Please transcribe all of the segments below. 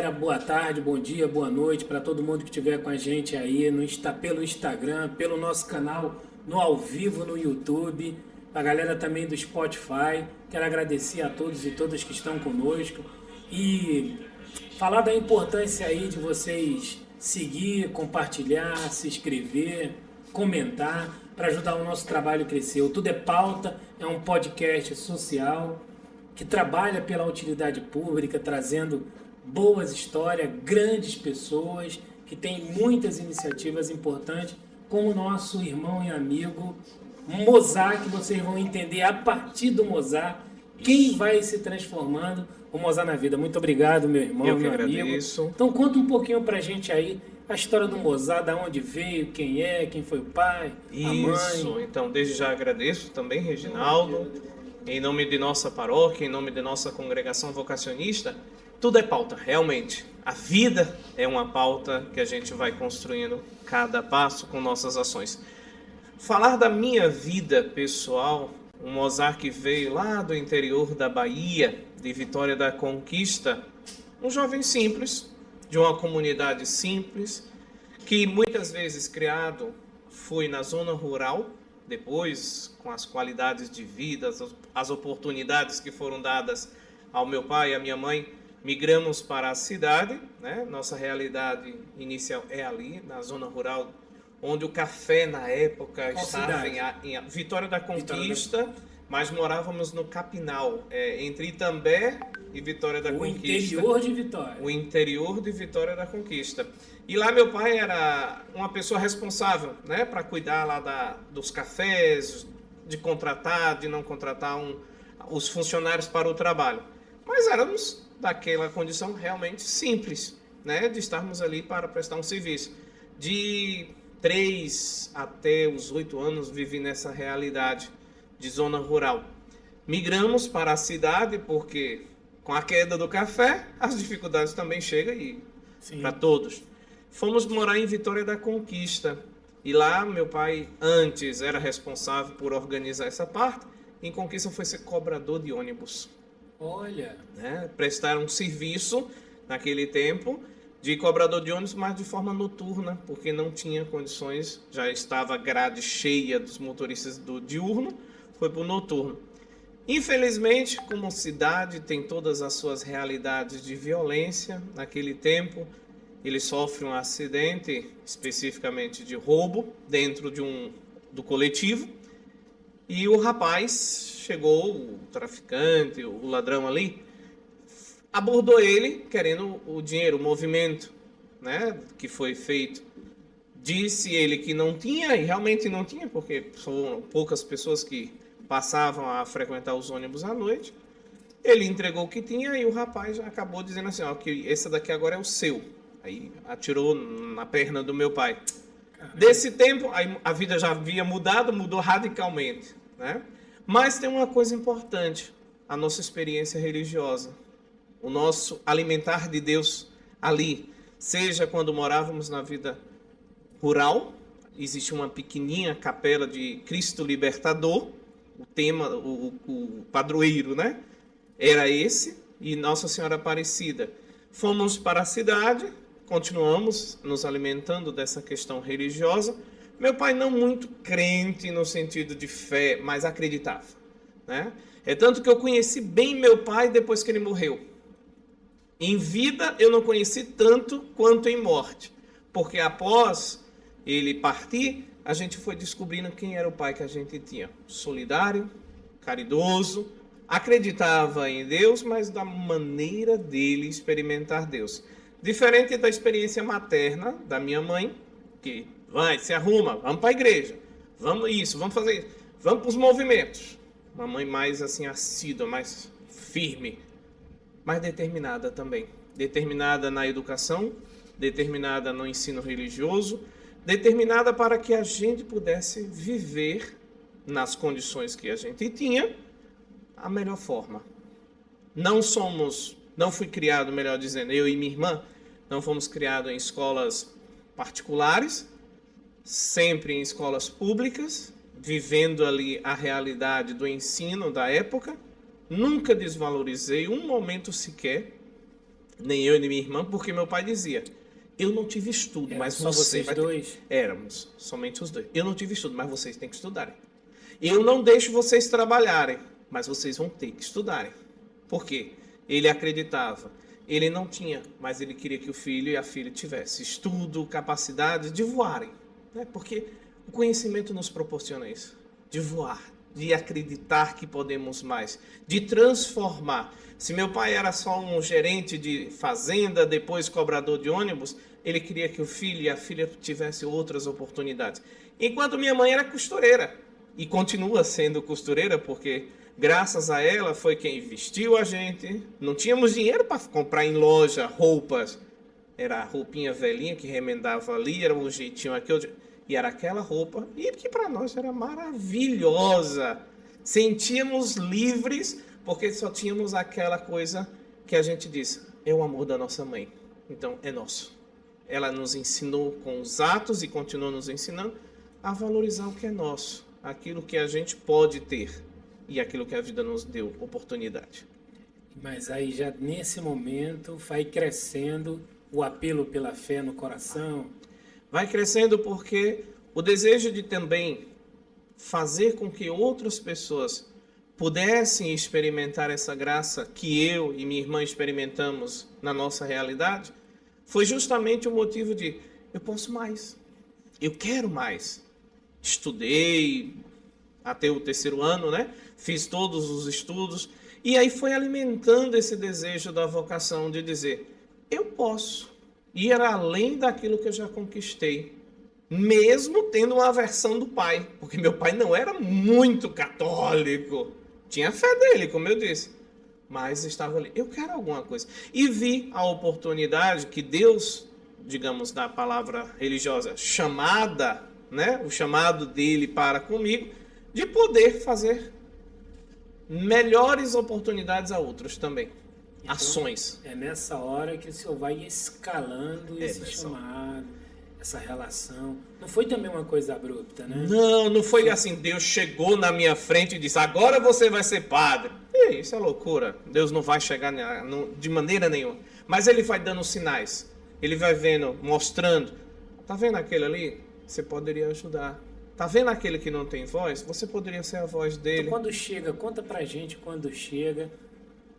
galera, boa tarde, bom dia, boa noite para todo mundo que estiver com a gente aí pelo Instagram, pelo nosso canal no ao vivo no YouTube, a galera também do Spotify. Quero agradecer a todos e todas que estão conosco e falar da importância aí de vocês seguir, compartilhar, se inscrever, comentar para ajudar o nosso trabalho a crescer. O Tudo é Pauta é um podcast social que trabalha pela utilidade pública, trazendo boas histórias, grandes pessoas, que tem muitas iniciativas importantes, como o nosso irmão e amigo Mozart, que vocês vão entender a partir do Mozart, quem vai se transformando o Mozart na vida. Muito obrigado, meu irmão, meu amigo. Então conta um pouquinho pra gente aí a história do Mozart, da onde veio, quem é, quem foi o pai, a mãe. Isso, então desde já agradeço também, Reginaldo, em nome de nossa paróquia, em nome de nossa congregação vocacionista. Tudo é pauta, realmente. A vida é uma pauta que a gente vai construindo cada passo com nossas ações. Falar da minha vida pessoal, um Mozart que veio lá do interior da Bahia, de Vitória da Conquista, um jovem simples, de uma comunidade simples, que muitas vezes criado foi na zona rural, depois com as qualidades de vida, as oportunidades que foram dadas ao meu pai e à minha mãe, migramos para a cidade, né? Nossa realidade inicial é ali, na zona rural, onde o café na época estava em Vitória da Conquista, mas morávamos no Capinal, entre Itambé e Vitória da Conquista. O interior de Vitória. O interior de Vitória da Conquista. E lá meu pai era uma pessoa responsável, né, para cuidar lá dos cafés, de contratar, de não contratar os funcionários para o trabalho. Mas éramos daquela condição realmente simples, né, de estarmos ali para prestar um serviço. De 3 até os 8 anos vivi nessa realidade de zona rural. Migramos para a cidade porque com a queda do café as dificuldades também chegam para todos. Fomos morar em Vitória da Conquista e lá meu pai antes era responsável por organizar essa parte. Em Conquista foi ser cobrador de ônibus. Olha, né? Prestar um serviço naquele tempo de cobrador de ônibus, mas de forma noturna, porque não tinha condições, já estava a grade cheia dos motoristas do diurno, foi para o noturno. Infelizmente, como cidade tem todas as suas realidades de violência, naquele tempo ele sofre um acidente, especificamente de roubo, dentro do coletivo, e o rapaz chegou, o traficante, o ladrão ali, abordou ele querendo o dinheiro, o movimento, né, que foi feito. Disse ele que não tinha, e realmente não tinha, porque são poucas pessoas que passavam a frequentar os ônibus à noite. Ele entregou o que tinha e o rapaz acabou dizendo assim, ó, que esse daqui agora é o seu. Aí atirou na perna do meu pai. Desse tempo, a vida já havia mudou radicalmente, né? Mas tem uma coisa importante, a nossa experiência religiosa, o nosso alimentar de Deus ali, seja quando morávamos na vida rural, existe uma pequenininha capela de Cristo Libertador, o tema, o padroeiro, né? Era esse, e Nossa Senhora Aparecida. Fomos para a cidade, continuamos nos alimentando dessa questão religiosa. Meu pai não muito crente no sentido de fé, mas acreditava, né? É tanto que eu conheci bem meu pai depois que ele morreu. Em vida eu não conheci tanto quanto em morte, porque após ele partir, a gente foi descobrindo quem era o pai que a gente tinha. Solidário, caridoso, acreditava em Deus, mas da maneira dele experimentar Deus. Diferente da experiência materna da minha mãe, que vai, se arruma, vamos para a igreja, vamos isso, vamos fazer isso, vamos para os movimentos. Uma mãe mais assim assídua, mais firme, mais determinada também. Determinada na educação, determinada no ensino religioso, determinada para que a gente pudesse viver nas condições que a gente tinha, a melhor forma. Não fui criado, melhor dizendo, eu e minha irmã, não fomos criados em escolas particulares, sempre em escolas públicas, vivendo ali a realidade do ensino da época. Nunca desvalorizei um momento sequer nem eu e nem minha irmã, porque meu pai dizia: eu não tive estudo, mas só você vocês vai ter. dois? Éramos somente os dois. Eu não tive estudo, mas vocês têm que estudarem. Eu não deixo vocês trabalharem, mas vocês vão ter que estudarem. Por quê? Ele acreditava. Ele não tinha, mas ele queria que o filho e a filha tivessem estudo, capacidade de voarem. Né? Porque o conhecimento nos proporciona isso. De voar, de acreditar que podemos mais, de transformar. Se meu pai era só um gerente de fazenda, depois cobrador de ônibus, ele queria que o filho e a filha tivessem outras oportunidades. Enquanto minha mãe era costureira. E continua sendo costureira, porque graças a ela foi quem vestiu a gente. Não tínhamos dinheiro para comprar em loja roupas. Era a roupinha velhinha que remendava ali, era um jeitinho aqui, e era aquela roupa, e que para nós era maravilhosa. Sentíamos livres, porque só tínhamos aquela coisa que a gente diz: é o amor da nossa mãe. Então, é nosso. Ela nos ensinou com os atos e continua nos ensinando a valorizar o que é nosso, aquilo que a gente pode ter e aquilo que a vida nos deu oportunidade. Mas aí já nesse momento vai crescendo o apelo pela fé no coração. Vai crescendo porque o desejo de também fazer com que outras pessoas pudessem experimentar essa graça que eu e minha irmã experimentamos na nossa realidade, foi justamente o motivo de: eu posso mais, eu quero mais. Estudei até o 3º ano, né? Fiz todos os estudos e aí foi alimentando esse desejo da vocação de dizer: eu posso ir além daquilo que eu já conquistei, mesmo tendo uma aversão do pai, porque meu pai não era muito católico, tinha fé dele, como eu disse, mas estava ali: eu quero alguma coisa. E vi a oportunidade que Deus, digamos, da palavra religiosa, chamada, né, o chamado dele para comigo, de poder fazer melhores oportunidades a outros também. Então, ações. É nessa hora que o senhor vai escalando esse chamado, essa relação. Não foi também uma coisa abrupta, né? Não foi assim: Deus chegou na minha frente e disse: agora você vai ser padre. E isso é loucura. Deus não vai chegar de maneira nenhuma. Mas ele vai dando sinais. Ele vai vendo, mostrando. Tá vendo aquele ali? Você poderia ajudar. Tá vendo aquele que não tem voz? Você poderia ser a voz dele. Então, quando chega, conta pra gente quando chega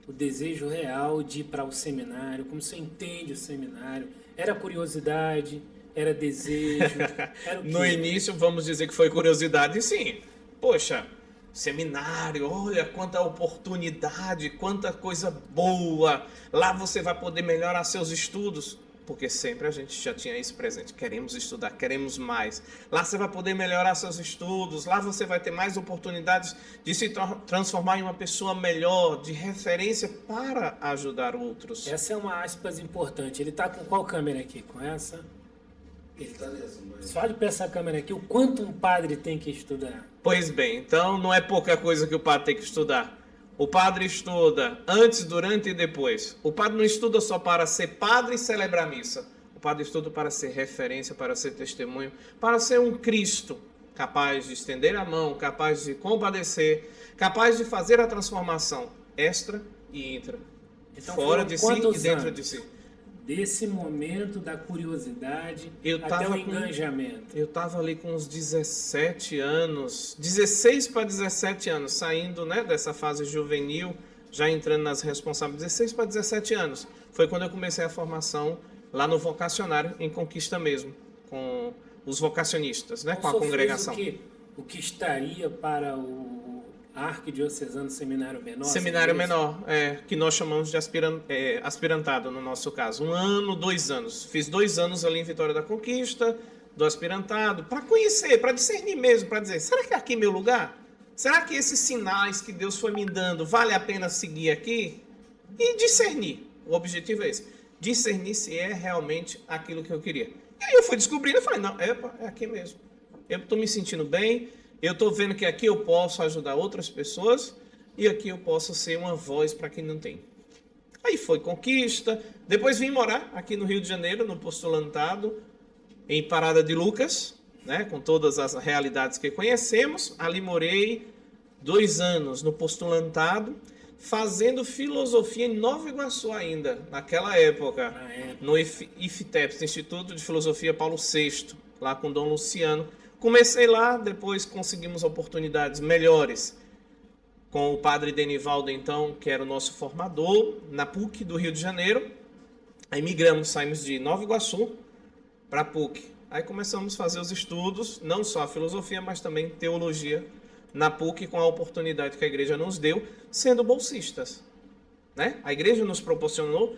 o desejo real de ir para o seminário, como você entende o seminário? Era curiosidade? Era desejo? Era o quê? No início, vamos dizer que foi curiosidade, sim. Poxa, seminário, olha quanta oportunidade, quanta coisa boa. Lá você vai poder melhorar seus estudos. Porque sempre a gente já tinha isso presente. Queremos estudar, queremos mais. Lá você vai poder melhorar seus estudos. Lá você vai ter mais oportunidades de se transformar em uma pessoa melhor, de referência para ajudar outros. Essa é uma aspas importante. Ele está com qual câmera aqui? Com essa? Ele está nessa, mas... Fale para essa câmera aqui o quanto um padre tem que estudar. Pois bem, então não é pouca coisa que o padre tem que estudar. O padre estuda antes, durante e depois. O padre não estuda só para ser padre e celebrar a missa. O padre estuda para ser referência, para ser testemunho, para ser um Cristo capaz de estender a mão, capaz de compadecer, capaz de fazer a transformação extra e intra. Então, fora de si e dentro anos de si. Desse momento da curiosidade até o engajamento? Eu estava ali com uns 17 anos, 16 para 17 anos, saindo, né, dessa fase juvenil, já entrando nas responsabilidades. 16 para 17 anos. Foi quando eu comecei a formação lá no vocacionário, em Conquista mesmo, com os vocacionistas, né, então, com a congregação. O que estaria para o Arquidiocesano Seminário Menor? Seminário Menor, que nós chamamos de aspirantado, no nosso caso. 1 ano, 2 anos. Fiz 2 anos ali em Vitória da Conquista, do aspirantado, para conhecer, para discernir mesmo, para dizer: será que é aqui meu lugar? Será que esses sinais que Deus foi me dando, vale a pena seguir aqui? E discernir. O objetivo é esse. Discernir se é realmente aquilo que eu queria. E aí eu fui descobrindo e falei: não, é aqui mesmo. Eu estou me sentindo bem. Eu estou vendo que aqui eu posso ajudar outras pessoas e aqui eu posso ser uma voz para quem não tem. Aí foi Conquista. Depois vim morar aqui no Rio de Janeiro, no Postulantado, em Parada de Lucas, né, com todas as realidades que conhecemos. Ali morei 2 anos no Postulantado. fazendo filosofia em Nova Iguaçu ainda, naquela época, no IFTEPS, Instituto de Filosofia Paulo VI, lá com Dom Luciano. Comecei lá, depois conseguimos oportunidades melhores com o padre Denivaldo, então, que era o nosso formador, na PUC do Rio de Janeiro. Aí migramos, saímos de Nova Iguaçu para a PUC. Aí começamos a fazer os estudos, não só a filosofia, mas também teologia, na PUC, com a oportunidade que a igreja nos deu, sendo bolsistas, né? A igreja nos proporcionou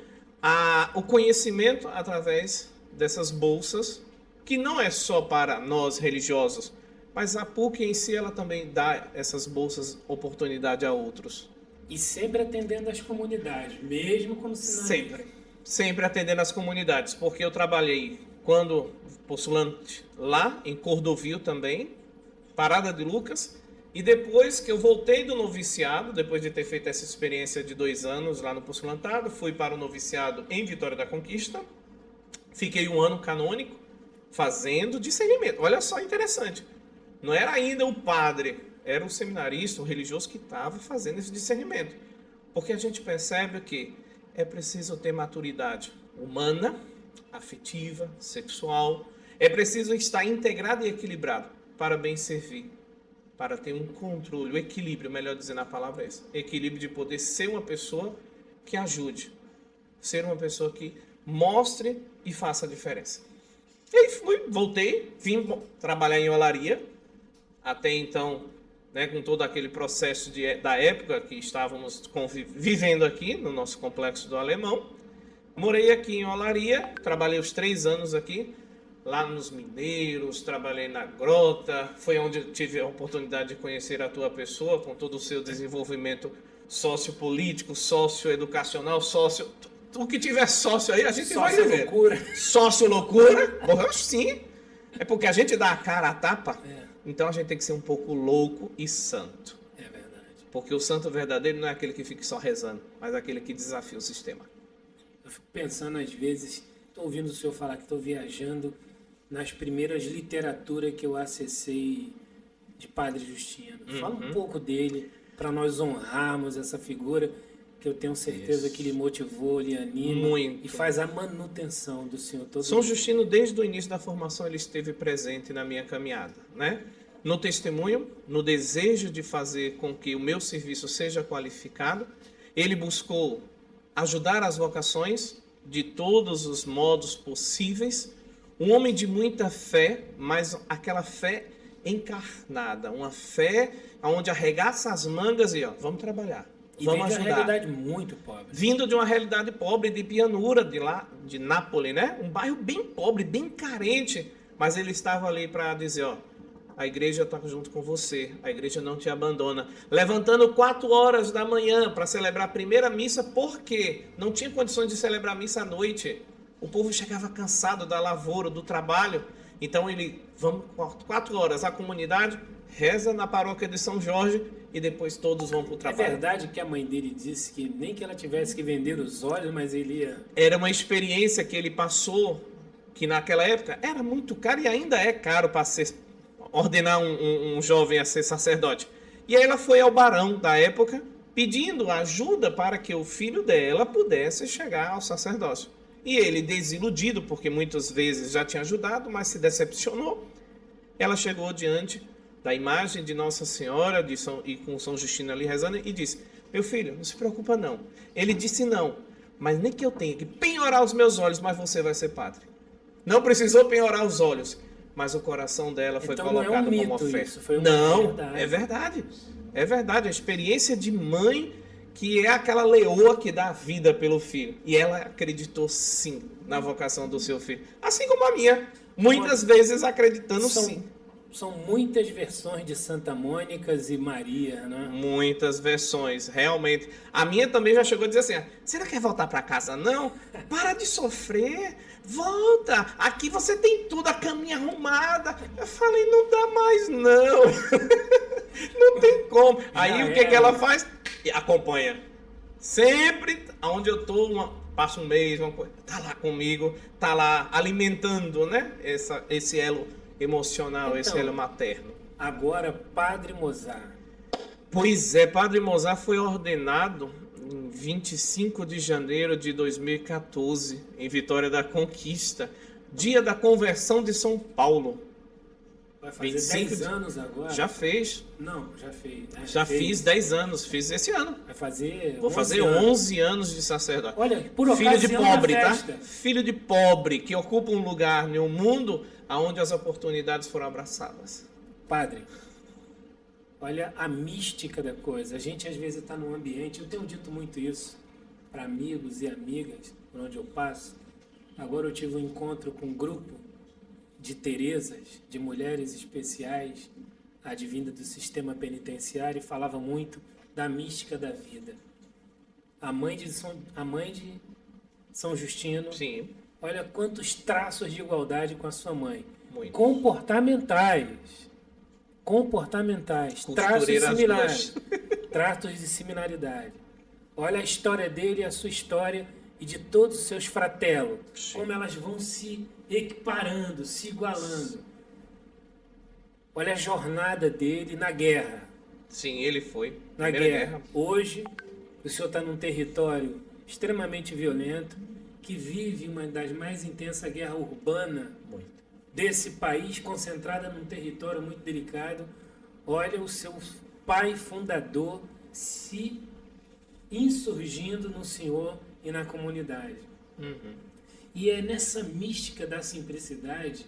o conhecimento através dessas bolsas, que não é só para nós religiosos, mas a PUC em si, ela também dá essas bolsas oportunidade a outros. E sempre atendendo as comunidades, mesmo como se não... Sempre atendendo as comunidades, porque eu trabalhei quando postulante lá em Cordovil também, Parada de Lucas, e depois que eu voltei do noviciado, depois de ter feito essa experiência de 2 anos lá no postulantado, fui para o noviciado em Vitória da Conquista, fiquei 1 ano canônico, fazendo discernimento. Olha só, interessante. Não era ainda o padre, era o seminarista, o religioso que estava fazendo esse discernimento. Porque a gente percebe que é preciso ter maturidade humana, afetiva, sexual. É preciso estar integrado e equilibrado para bem servir, para ter um controle, o equilíbrio, melhor dizendo a palavra é essa. Equilíbrio de poder ser uma pessoa que ajude, ser uma pessoa que mostre e faça a diferença. E aí voltei, vim trabalhar em olaria, até então, né, com todo aquele processo da época que estávamos vivendo aqui no nosso complexo do Alemão. Morei aqui em Olaria, trabalhei os 3 anos aqui, lá nos Mineiros, trabalhei na Grota, foi onde eu tive a oportunidade de conhecer a tua pessoa, com todo o seu desenvolvimento sociopolítico, socioeducacional, o que tiver sócio aí, a gente vai ver. Sócio-loucura. Sim. É porque a gente dá a cara a tapa, então a gente tem que ser um pouco louco e santo. É verdade. Porque o santo verdadeiro não é aquele que fica só rezando, mas aquele que desafia o sistema. Eu fico pensando, às vezes, estou ouvindo o senhor falar que estou viajando nas primeiras literaturas que eu acessei de Padre Justino. Fala um pouco dele, para nós honrarmos essa figura, que eu tenho certeza que ele motivou, lhe anima muito. E faz a manutenção do senhor todo São Justino, desde o início da formação, ele esteve presente na minha caminhada, né? No testemunho, no desejo de fazer com que o meu serviço seja qualificado. Ele buscou ajudar as vocações de todos os modos possíveis. Um homem de muita fé, mas aquela fé encarnada, uma fé onde arregaça as mangas e vamos trabalhar. E vamos ajudar. De uma realidade muito pobre. Vindo de uma realidade pobre de Pianura, de Nápoles, né? Um bairro bem pobre, bem carente, mas ele estava ali para dizer, a igreja está junto com você, a igreja não te abandona. Levantando 4 horas da manhã para celebrar a primeira missa, porque não tinha condições de celebrar a missa à noite. O povo chegava cansado da lavoura, do trabalho. Então vamos 4 horas, a comunidade reza na paróquia de São Jorge e depois todos vão para o trabalho. É verdade que a mãe dele disse que nem que ela tivesse que vender os olhos, mas ele ia... Era uma experiência que ele passou, que naquela época era muito caro e ainda é caro para ordenar um jovem a ser sacerdote. E aí ela foi ao barão da época pedindo ajuda para que o filho dela pudesse chegar ao sacerdócio. E ele, desiludido, porque muitas vezes já tinha ajudado, mas se decepcionou, ela chegou diante da imagem de Nossa Senhora e com São Justino ali rezando e disse, meu filho, não se preocupa não. Ele disse não, mas nem que eu tenha que penhorar os meus olhos, mas você vai ser padre. Não precisou penhorar os olhos, mas o coração dela foi então colocado não é um como mito oferta. isso, foi uma verdade. É verdade. É verdade, a experiência de mãe que é aquela leoa que dá vida pelo filho. E ela acreditou sim na vocação do seu filho. Assim como a minha. Muitas vezes acreditando sim. São muitas versões de Santa Mônica e Maria, né? Muitas versões, realmente. A minha também já chegou a dizer assim, você não quer voltar para casa não? Para de sofrer, volta. Aqui você tem tudo, a caminha arrumada. Eu falei, não dá mais não. Não tem como. Aí o que ela faz? Acompanha. Sempre, onde eu estou, passa um mês, tá lá comigo, tá lá alimentando, né? Esse elo emocional, esse elo materno. Agora, Padre Mozart, Pois é, Padre Mozart foi ordenado em 25 de janeiro de 2014, em Vitória da Conquista, dia da conversão de São Paulo. Vai fazer 10 anos agora? Já fez. Não, já fez. Né? Já fiz 10 anos, fiz esse ano. Vai fazer Vou fazer 11 anos de sacerdote. Olha, por filho de ocasião pobre, da tá? festa. Filho de pobre, que ocupa um lugar no mundo onde as oportunidades foram abraçadas. Padre, olha a mística da coisa. A gente às vezes está num ambiente, eu tenho dito muito isso para amigos e amigas por onde eu passo. Agora eu tive um encontro com um grupo de Teresas, de mulheres especiais, advinda do sistema penitenciário, e falava muito da mística da vida. A mãe de São Justino, Sim. olha quantos traços de igualdade com a sua mãe. Muito. Comportamentais, traços similares, duas. traços de similaridade. Olha a história dele, a sua história e de todos os seus fratelos, Sim. como elas vão se equiparando, se igualando. Olha a jornada dele na guerra. Sim, ele foi. Na guerra. Hoje, o senhor está num território extremamente violento, que vive uma das mais intensas guerras urbanas desse país, concentrada num território muito delicado. Olha o seu pai fundador se insurgindo no senhor e na comunidade. Uhum. E é nessa mística da simplicidade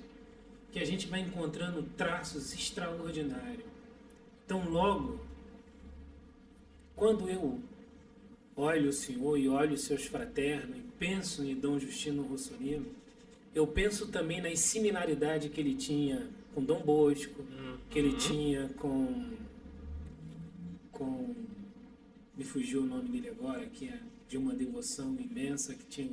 que a gente vai encontrando traços extraordinários. Então, logo, quando eu olho o senhor e olho os seus fraternos e penso em Dom Justino Rossolino, eu penso também nas similaridades que ele tinha com Dom Bosco, que ele tinha com... Me fugiu o nome dele agora, que é de uma devoção imensa, que tinha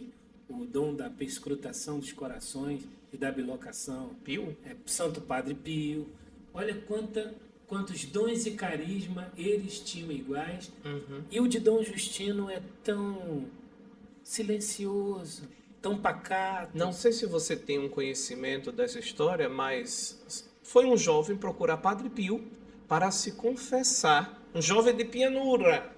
o dom da perscrutação dos corações e da bilocação. Pio? Santo Padre Pio. Olha quantos dons e carisma eles tinham iguais. Uhum. E o de Dom Justino é tão silencioso, tão pacato. Não sei se você tem um conhecimento dessa história, mas foi um jovem procurar Padre Pio para se confessar. Um jovem de Pianura,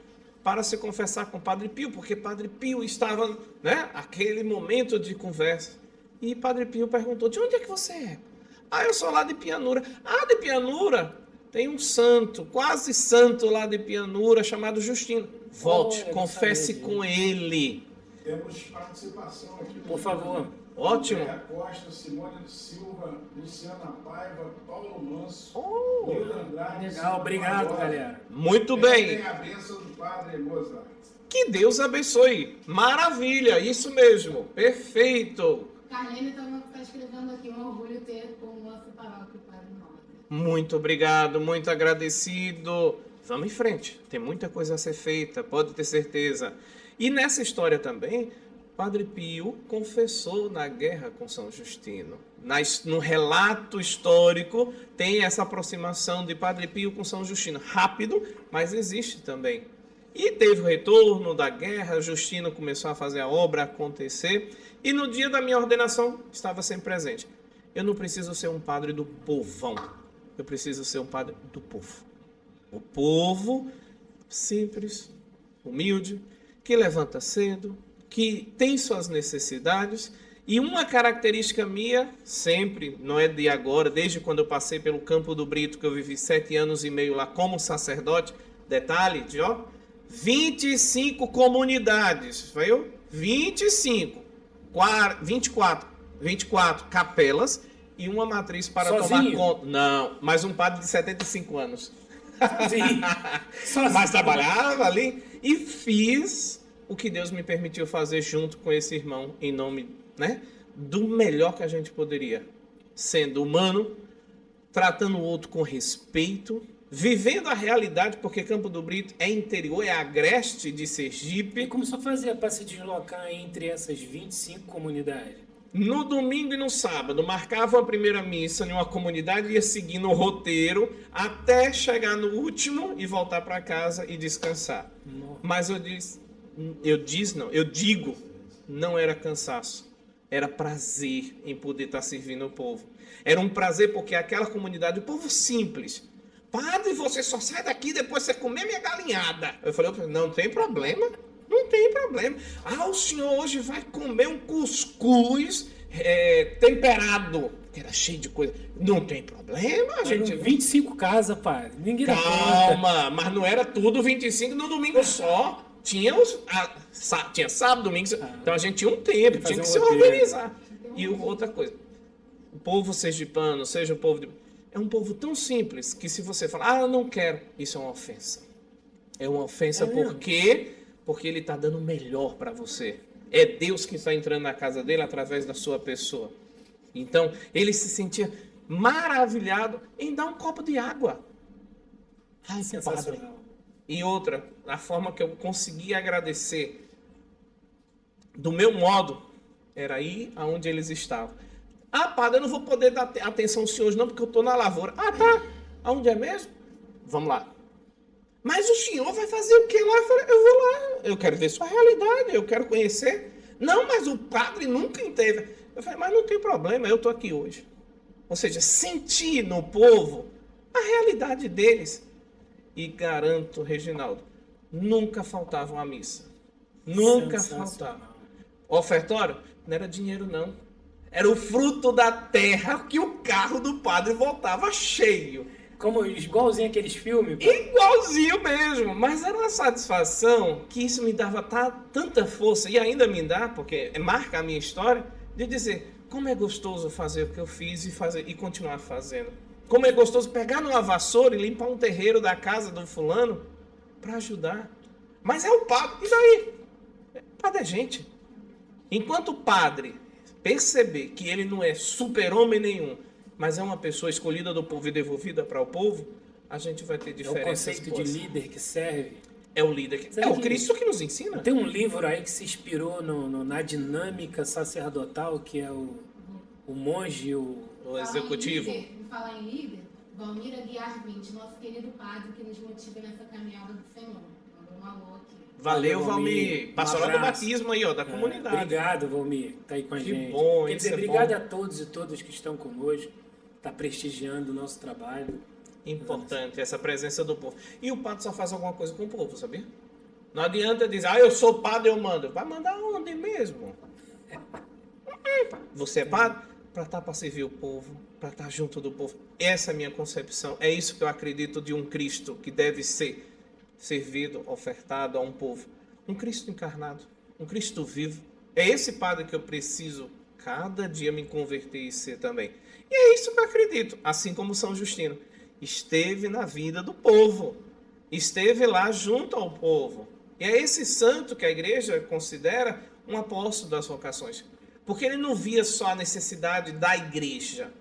para se confessar com Padre Pio, porque Padre Pio estava, né, aquele momento de conversa. E Padre Pio perguntou: de onde é que você é? Ah, eu sou lá de Pianura. Ah, de Pianura? Tem um santo, quase santo lá de Pianura, chamado Justino. Volte, confesse com ele. Temos participação aqui. Por favor. Ótimo. Andréa Costa, Simone Silva, Luciana Paiva, Paulo Manso, Oh, Nilda Andrade. Legal, obrigado, galera. muito bem. Tem a bênção do Padre Mozart. Que Deus abençoe. Maravilha, isso mesmo. Perfeito. Carlene está escrevendo aqui: um orgulho ter como nosso paróquio Padre Mozart. Muito obrigado, muito agradecido. Vamos em frente, tem muita coisa a ser feita, pode ter certeza. E nessa história também, Padre Pio confessou na guerra com São Justino. No relato histórico, tem essa aproximação de Padre Pio com São Justino. Rápido, mas existe também. E teve o retorno da guerra, Justino começou a fazer a obra acontecer. E no dia da minha ordenação, estava sempre presente. Eu não preciso ser um padre do povão. Eu preciso ser um padre do povo. O povo simples, humilde, que levanta cedo, que tem suas necessidades. E uma característica minha, sempre, não é de agora, desde quando eu passei pelo Campo do Brito, que eu vivi 7 anos e meio lá como sacerdote, detalhe, de 25 comunidades, viu? 24 capelas e uma matriz para Sozinho? tomar conta. Não, mas um padre de 75 anos. Sozinho. Mas trabalhava ali e fiz o que Deus me permitiu fazer junto com esse irmão, em nome, né, do melhor que a gente poderia, sendo humano, tratando o outro com respeito, vivendo a realidade, porque Campo do Brito é interior, é agreste de E Sergipe. como só fazia para se deslocar entre essas 25 comunidades? No domingo e no sábado, marcava a primeira missa em uma comunidade e ia seguindo o roteiro até chegar no último e voltar para casa e descansar. Nossa. Mas eu digo, não era cansaço, era prazer em poder estar servindo o povo. Era um prazer porque aquela comunidade, o povo simples, padre, você só sai daqui depois que você comer minha galinhada. Eu falei, não tem problema, não tem problema. Ah, o senhor hoje vai comer um cuscuz temperado, que era cheio de coisa. Não tem problema, a gente... 25 casas, padre. Ninguém dá conta. Calma, mas não era tudo 25 no domingo só. Tinha sábado, domingo, então a gente tinha um tempo, tinha que se organizar. E outra coisa, o povo sergipano, seja o povo de... É um povo tão simples que se você falar, eu não quero, isso é uma ofensa. É uma ofensa porque ele está dando o melhor para você. É Deus que está entrando na casa dele através da sua pessoa. Então, ele se sentia maravilhado em dar um copo de água. Ai, padre. E outra, a forma que eu conseguia agradecer do meu modo era ir aonde eles estavam. Ah, padre, eu não vou poder dar atenção ao senhor hoje não, porque eu estou na lavoura. Ah, tá. Aonde é mesmo? Vamos lá. Mas o senhor vai fazer o que lá? Eu falei, eu vou lá. Eu quero ver sua realidade, eu quero conhecer. Não, mas o padre nunca esteve. Eu falei, mas não tem problema, eu estou aqui hoje. Ou seja, sentir no povo a realidade deles. E garanto, Reginaldo, nunca faltava uma missa. Nunca faltava. O ofertório não era dinheiro, não. Era o fruto da terra que o carro do padre voltava cheio. Como igualzinho aqueles filmes? Igualzinho mesmo. Mas era uma satisfação que isso me dava tanta força, e ainda me dá, porque marca a minha história, de dizer como é gostoso fazer o que eu fiz e continuar fazendo. Como é gostoso pegar numa vassoura e limpar um terreiro da casa do fulano para ajudar. Mas é o padre. E daí? O padre é gente. Enquanto o padre perceber que ele não é super-homem nenhum, mas é uma pessoa escolhida do povo e devolvida para o povo, a gente vai ter diferenças. É o conceito de líder que serve. É o líder que... É o Cristo que nos ensina. Tem um livro aí que se inspirou na dinâmica sacerdotal, que é o monge, o executivo. Falar em líder, Valmir Aguiar 20, nosso querido padre que nos motiva nessa caminhada do Senhor. Mandou um alô aqui. Valeu, Valmir. Pastoral do batismo aí, ó, da comunidade. Obrigado, Valmir, tá aí com a gente. Bom, quer dizer, obrigado a todos e todas que estão conosco, tá prestigiando o nosso trabalho. Importante essa presença do povo. E o padre só faz alguma coisa com o povo, sabia? Não adianta dizer, eu sou padre, eu mando. Vai mandar onde mesmo? Você é padre? Para estar para servir o povo, para estar junto do povo. Essa é a minha concepção. É isso que eu acredito de um Cristo que deve ser servido, ofertado a um povo. Um Cristo encarnado, um Cristo vivo. É esse padre que eu preciso cada dia me converter e ser também. E é isso que eu acredito. Assim como São Justino. Esteve na vida do povo. Esteve lá junto ao povo. E é esse santo que a igreja considera um apóstolo das vocações. Porque ele não via só a necessidade da igreja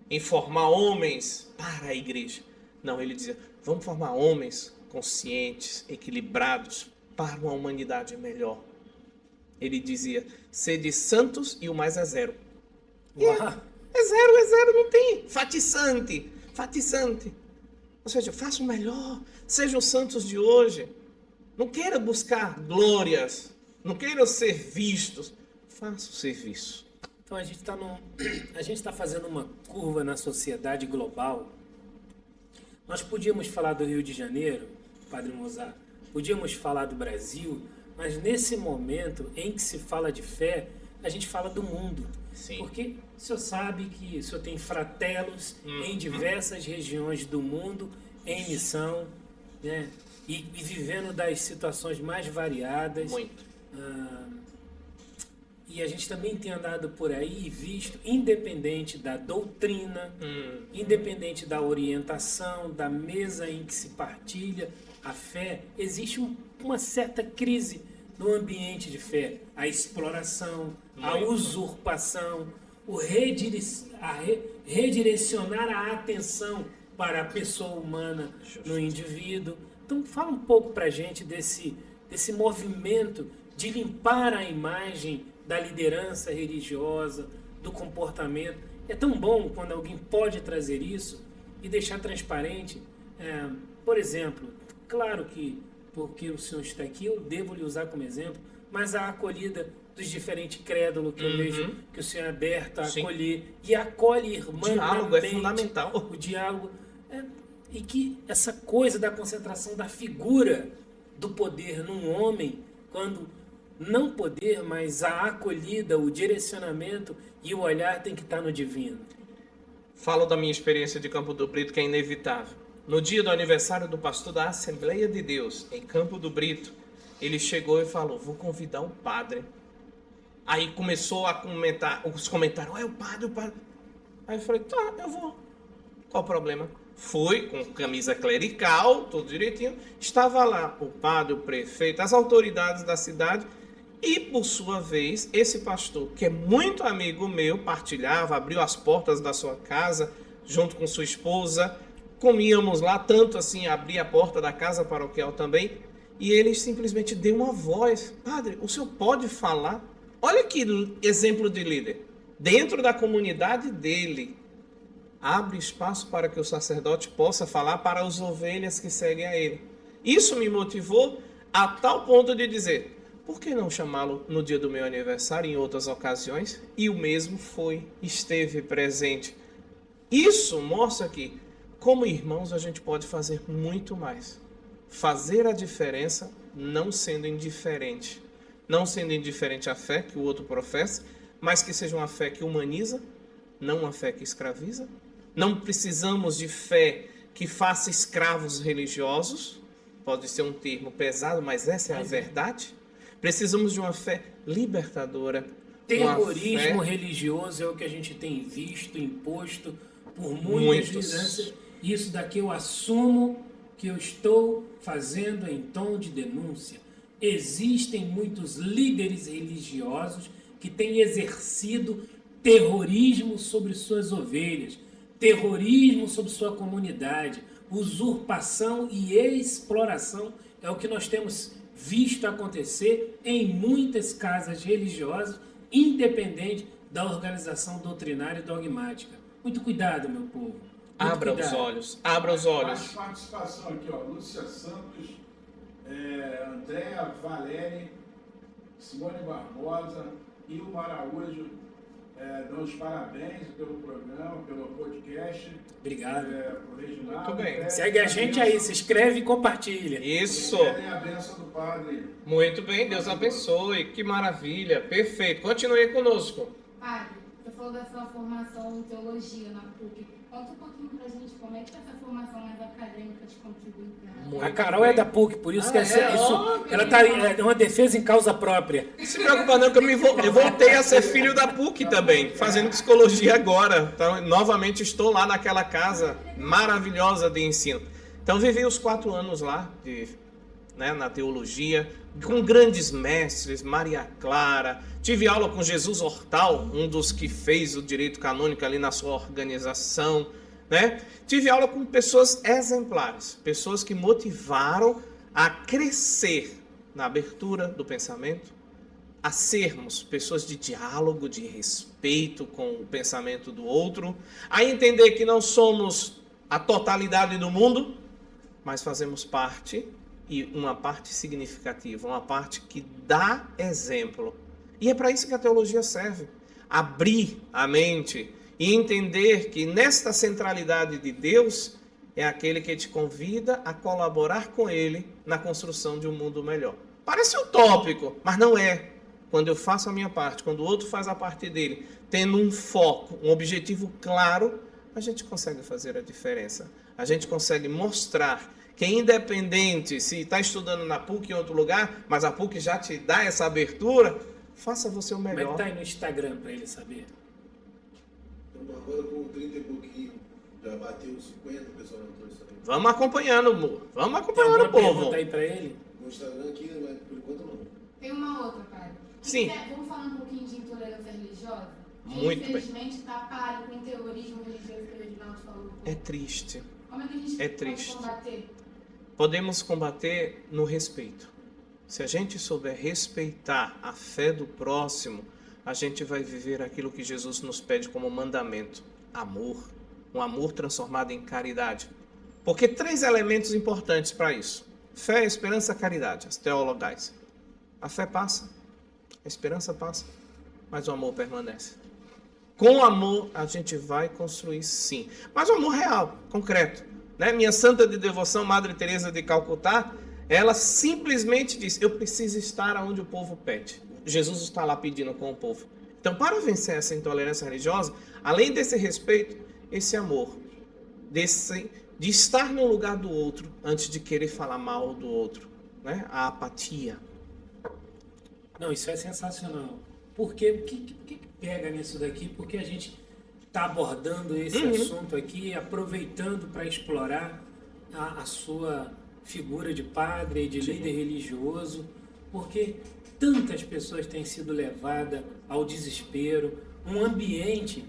em formar homens para a igreja. Não, ele dizia, vamos formar homens conscientes, equilibrados, para uma humanidade melhor. Ele dizia, sede santos e o mais é zero. É zero, não tem. Fatiçante. Ou seja, faça o melhor, sejam santos de hoje. Não queira buscar glórias, não queira ser vistos. Faça o serviço. Então a gente está fazendo uma curva na sociedade global. Nós podíamos falar do Rio de Janeiro, Padre Mozart, podíamos falar do Brasil, mas nesse momento em que se fala de fé, a gente fala do mundo. Sim. Porque o senhor sabe que o senhor tem fratelos em diversas regiões do mundo, em missão, né? E vivendo das situações mais variadas. Muito. E a gente também tem andado por aí e visto, independente da doutrina, independente da orientação, da mesa em que se partilha a fé, existe uma certa crise no ambiente de fé. A exploração, a usurpação, redirecionar a atenção para a pessoa humana no indivíduo. Então fala um pouco para a gente desse movimento de limpar a imagem da liderança religiosa, do comportamento. É tão bom quando alguém pode trazer isso e deixar transparente. Por exemplo, claro que, porque o senhor está aqui, eu devo lhe usar como exemplo, mas a acolhida dos diferentes crédulos que eu vejo que o senhor é aberto a acolher e acolhe irmã. O diálogo é fundamental. O diálogo. E que essa coisa da concentração da figura do poder num homem, quando não poder, mas a acolhida, o direcionamento e o olhar tem que estar no divino. Falo da minha experiência de Campo do Brito, que é inevitável. No dia do aniversário do pastor da Assembleia de Deus, em Campo do Brito, ele chegou e falou, vou convidar o padre. Aí começou a comentar, os comentários, o padre. Aí eu falei, tá, eu vou. Qual o problema? Fui com camisa clerical, tudo direitinho. Estava lá o padre, o prefeito, as autoridades da cidade. E, por sua vez, esse pastor, que é muito amigo meu, partilhava, abriu as portas da sua casa, junto com sua esposa. Comíamos lá, tanto assim, abria a porta da casa paroquial também. E ele simplesmente deu uma voz. Padre, o senhor pode falar? Olha que exemplo de líder. Dentro da comunidade dele, abre espaço para que o sacerdote possa falar para as ovelhas que seguem a ele. Isso me motivou a tal ponto de dizer, por que não chamá-lo no dia do meu aniversário, em outras ocasiões? E o mesmo esteve presente. Isso mostra que, como irmãos, a gente pode fazer muito mais. Fazer a diferença não sendo indiferente. Não sendo indiferente à fé que o outro professa, mas que seja uma fé que humaniza, não uma fé que escraviza. Não precisamos de fé que faça escravos religiosos. Pode ser um termo pesado, mas essa é a verdade. Precisamos de uma fé libertadora. Terrorismo religioso é o que a gente tem visto, imposto por muitas lideranças. Isso daqui eu assumo que eu estou fazendo em tom de denúncia. Existem muitos líderes religiosos que têm exercido terrorismo sobre suas ovelhas, terrorismo sobre sua comunidade, usurpação e exploração é o que nós temos visto acontecer em muitas casas religiosas, independente da organização doutrinária e dogmática. Muito cuidado, meu povo. Abra os olhos, abra os olhos. Mais participação aqui, ó. Lúcia Santos, Andréa Valéria, Simone Barbosa, Ilma Araújo, dão os parabéns pelo programa, pelo podcast. Obrigado. Pro Reginaldo. Muito bem. Segue a gente aí, se inscreve e compartilha. Isso. Querem a bênção do padre. Muito bem, Deus abençoe. Que maravilha, perfeito. Continue conosco. Padre, você falou da sua formação em teologia na PUC. Conta um pouquinho pra gente como é que essa formação mais acadêmica te contribui pra... A Carol é da PUC, por isso que ela está é uma defesa em causa própria. Não se preocupa não, que eu voltei a ser filho da PUC também, fazendo psicologia agora. Então, novamente estou lá naquela casa maravilhosa de ensino. Então, vivi os 4 anos lá, na teologia, com grandes mestres, Maria Clara. Tive aula com Jesus Hortal, um dos que fez o direito canônico ali na sua organização, né? Tive aula com pessoas exemplares, pessoas que motivaram a crescer na abertura do pensamento, a sermos pessoas de diálogo, de respeito com o pensamento do outro, a entender que não somos a totalidade do mundo, mas fazemos parte, e uma parte significativa, uma parte que dá exemplo. E é para isso que a teologia serve. Abrir a mente e entender que nesta centralidade de Deus é aquele que te convida a colaborar com Ele na construção de um mundo melhor. Parece utópico, mas não é. Quando eu faço a minha parte, quando o outro faz a parte dele, tendo um foco, um objetivo claro, a gente consegue fazer a diferença. A gente consegue mostrar que independente se está estudando na PUC em outro lugar, mas a PUC já te dá essa abertura, faça você o melhor. Como é que tá aí no Instagram para ele saber? Estamos agora com 30 e pouquinho, já bateu 50, o pessoal não trouxe também. Vamos acompanhando, amor. Vamos Tem acompanhando alguma o povo. pergunta aí para ele? No Instagram aqui, mas por enquanto não. Tem uma outra, padre. Sim. Vamos falar um pouquinho de intolerância religiosa? Muito bem. Infelizmente está páreo com o terrorismo religioso que o Reginaldo falou. É triste. Como é que a gente triste. pode combater? Podemos combater no respeito. Se a gente souber respeitar a fé do próximo, a gente vai viver aquilo que Jesus nos pede como mandamento: amor. Um amor transformado em caridade. Porque 3 elementos importantes para isso: fé, esperança, caridade, as teologais. A fé passa, a esperança passa, mas o amor permanece. Com o amor a gente vai construir sim, mas o amor real, concreto. né? Minha santa de devoção, Madre Teresa de Calcutá, ela simplesmente disse: eu preciso estar onde o povo pede. Jesus está lá pedindo com o povo. Então, para vencer essa intolerância religiosa, além desse respeito, esse amor, de estar no lugar do outro antes de querer falar mal do outro, né? A apatia. Não, isso é sensacional. Porque o que pega nisso daqui? Porque a gente está abordando esse assunto aqui, aproveitando para explorar a sua figura de padre e de líder religioso, porque tantas pessoas têm sido levadas ao desespero, um ambiente...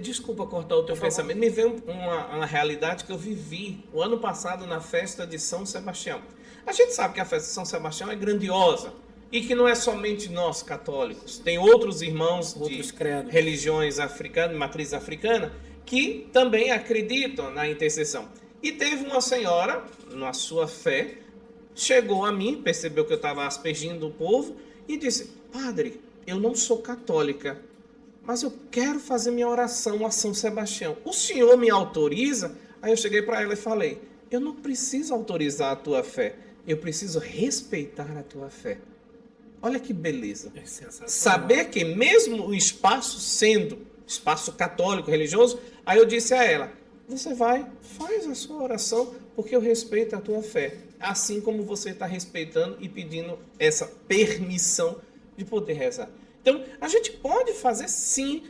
Desculpa cortar o teu pensamento, me veio uma realidade que eu vivi o ano passado na festa de São Sebastião. A gente sabe que a festa de São Sebastião é grandiosa e que não é somente nós católicos, tem outros irmãos de religiões africanas, matriz africana, que também acreditam na intercessão. E teve uma senhora, na sua fé, chegou a mim, percebeu que eu estava aspergindo o povo e disse: padre, eu não sou católica, mas eu quero fazer minha oração a São Sebastião. O senhor me autoriza? Aí eu cheguei para ela e falei: eu não preciso autorizar a tua fé, eu preciso respeitar a tua fé. Olha que beleza. É sensacional. Saber que mesmo o espaço sendo espaço católico, religioso, aí eu disse a ela: você vai, faz a sua oração, porque eu respeito a tua fé. Assim como você está respeitando e pedindo essa permissão de poder rezar. Então, a gente pode fazer sim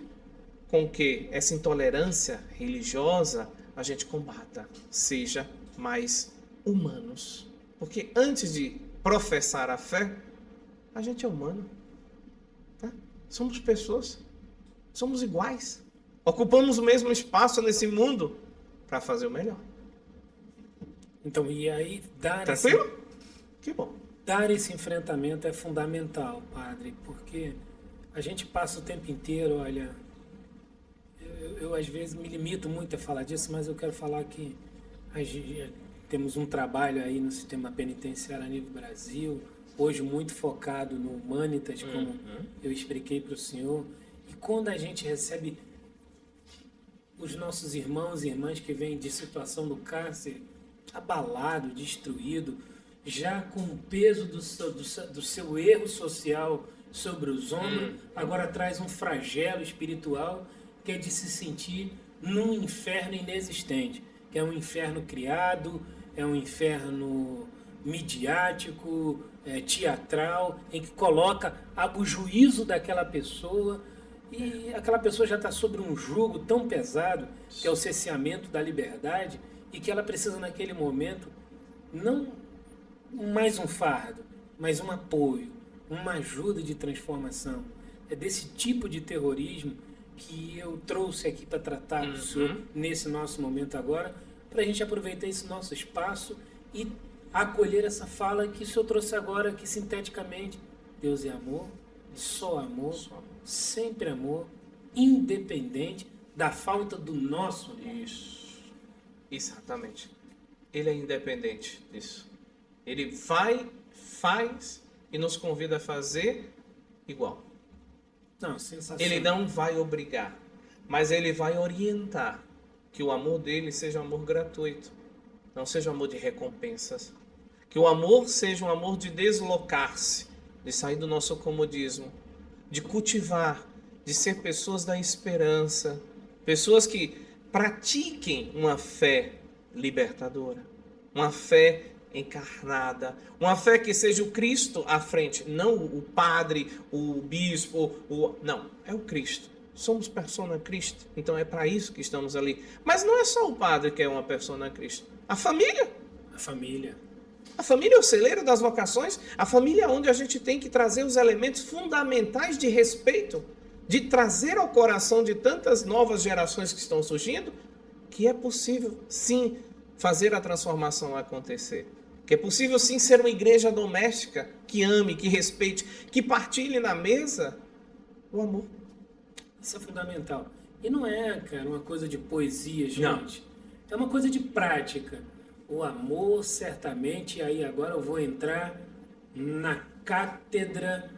com que essa intolerância religiosa a gente combata, seja mais humanos. Porque antes de professar a fé, a gente é humano. Tá? Somos pessoas, somos iguais. Ocupamos o mesmo espaço nesse mundo para fazer o melhor. Então, e aí Tranquilo? Que bom. Dar esse enfrentamento é fundamental, padre, porque a gente passa o tempo inteiro, olha, eu às vezes me limito muito a falar disso, mas eu quero falar que temos um trabalho aí no sistema penitenciário a nível Brasil, hoje muito focado no Humanitas, como eu expliquei para o senhor, e quando a gente recebe os nossos irmãos e irmãs que vêm de situação do cárcere, abalado, destruído, já com o peso do seu erro social sobre os ombros, agora traz um flagelo espiritual que é de se sentir num inferno inexistente, que é um inferno criado, é um inferno midiático, teatral, em que coloca o juízo daquela pessoa, e aquela pessoa já está sobre um jugo tão pesado, que é o cerceamento da liberdade, e que ela precisa naquele momento não mais um fardo, mas um apoio, uma ajuda de transformação. É desse tipo de terrorismo que eu trouxe aqui para tratar do senhor nesse nosso momento agora, para a gente aproveitar esse nosso espaço e acolher essa fala que o senhor trouxe agora, que sinteticamente: Deus é amor, só amor, sempre amor, independente da falta do nosso amor. Isso. Exatamente. Ele é independente disso. Ele vai, faz e nos convida a fazer igual. Não, sensacional. Ele não vai obrigar, mas ele vai orientar que o amor dele seja um amor gratuito, não seja um amor de recompensas. Que o amor seja um amor de deslocar-se, de sair do nosso comodismo, de cultivar, de ser pessoas da esperança, pessoas que pratiquem uma fé libertadora, uma fé encarnada, uma fé que seja o Cristo à frente, não o padre, o bispo, não, é o Cristo. Somos persona Cristo, então é para isso que estamos ali. Mas não é só o padre que é uma persona Cristo, a família. A família. A família é o celeiro das vocações, a família é onde a gente tem que trazer os elementos fundamentais de respeito, de trazer ao coração de tantas novas gerações que estão surgindo, que é possível, sim, fazer a transformação acontecer. Que é possível, sim, ser uma igreja doméstica que ame, que respeite, que partilhe na mesa o amor. Isso é fundamental. E não é, cara, uma coisa de poesia, gente. Não. É uma coisa de prática. O amor, certamente, aí agora eu vou entrar na cátedra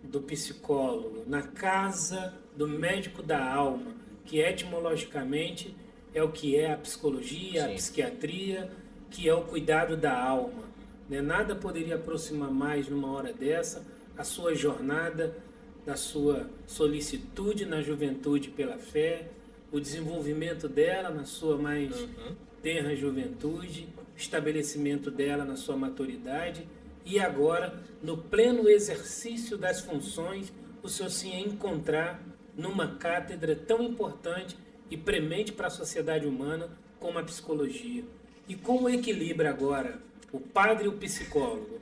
do psicólogo, na casa do médico da alma, que etimologicamente é o que é a psicologia, a Sim. psiquiatria, que é o cuidado da alma. Né? Nada poderia aproximar mais numa hora dessa a sua jornada, da sua solicitude na juventude pela fé, o desenvolvimento dela na sua mais tenra juventude, o estabelecimento dela na sua maturidade e agora, no pleno exercício das funções, o senhor se encontrar numa cátedra tão importante e premente para a sociedade humana como a psicologia. E como equilibra agora o padre e o psicólogo?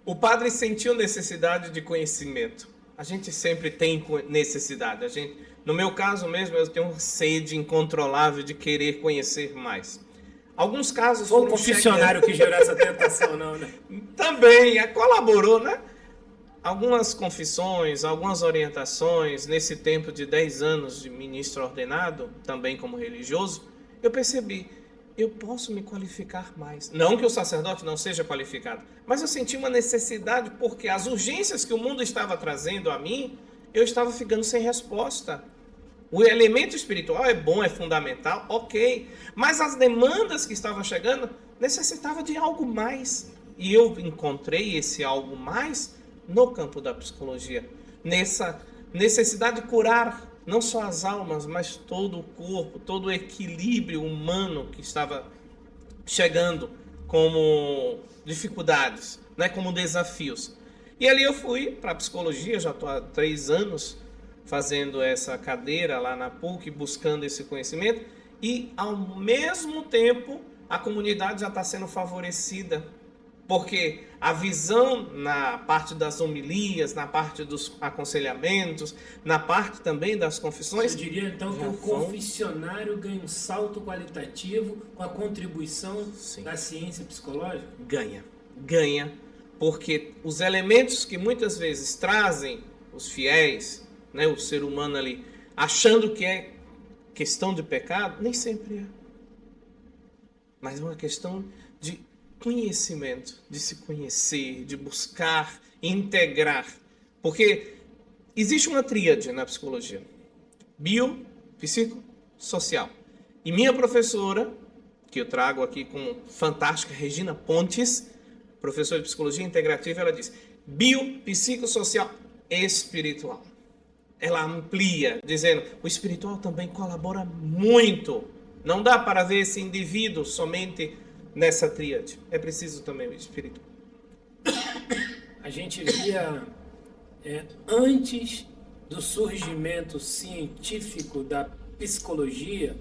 O padre sentiu necessidade de conhecimento. A gente sempre tem necessidade. No meu caso mesmo, eu tenho uma sede incontrolável de querer conhecer mais. Alguns casos Foi o foram confessionário que gerou essa tentação, não, né? Também colaborou, né? Algumas confissões, algumas orientações, nesse tempo de 10 anos de ministro ordenado, também como religioso, eu percebi, eu posso me qualificar mais. Não que o sacerdote não seja qualificado, mas eu senti uma necessidade porque as urgências que o mundo estava trazendo a mim, eu estava ficando sem resposta. O elemento espiritual é bom, é fundamental, ok, mas as demandas que estavam chegando necessitavam de algo mais. E eu encontrei esse algo mais no campo da psicologia, nessa necessidade de curar não só as almas, mas todo o corpo, todo o equilíbrio humano que estava chegando como dificuldades, né, como desafios. E ali eu fui para a psicologia, já estou há 3 anos fazendo essa cadeira lá na PUC, buscando esse conhecimento, e ao mesmo tempo a comunidade já está sendo favorecida, porque a visão na parte das homilias, na parte dos aconselhamentos, na parte também das confissões... Eu diria então que o confessionário ganha um salto qualitativo com a contribuição da ciência psicológica? Ganha, porque os elementos que muitas vezes trazem os fiéis, né, o ser humano ali, achando que é questão de pecado, nem sempre é. Mas é uma questão de conhecimento, de se conhecer, de buscar, integrar. Porque existe uma tríade na psicologia: bio, psico, social. E minha professora, que eu trago aqui com fantástica Regina Pontes, professora de psicologia integrativa, ela diz: bio, psico, social, espiritual. Ela amplia, dizendo, o espiritual também colabora muito. Não dá para ver esse indivíduo somente nessa tríade. É preciso também o espiritual. A gente via, antes do surgimento científico da psicologia,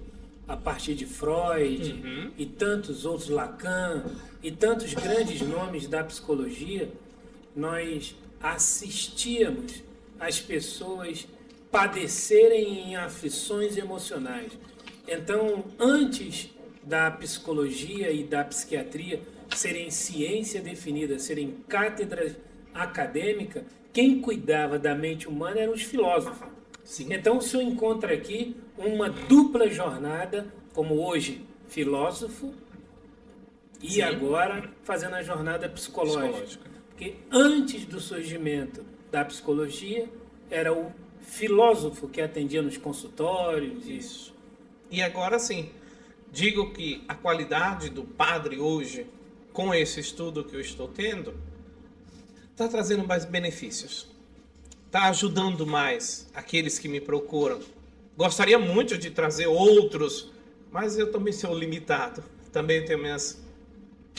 a partir de Freud e tantos outros, Lacan, e tantos grandes nomes da psicologia, nós assistíamos as pessoas padecerem em aflições emocionais. Então, antes da psicologia e da psiquiatria serem ciência definida, serem cátedras acadêmicas, quem cuidava da mente humana eram os filósofos. Sim. Então, o senhor encontra aqui uma dupla jornada, como hoje filósofo e agora fazendo a jornada psicológica. Porque antes do surgimento da psicologia, era o filósofo que atendia nos consultórios. Isso. E agora sim, digo que a qualidade do padre hoje, com esse estudo que eu estou tendo, está trazendo mais benefícios. Está ajudando mais aqueles que me procuram. Gostaria muito de trazer outros, mas eu também sou limitado. Também tenho minhas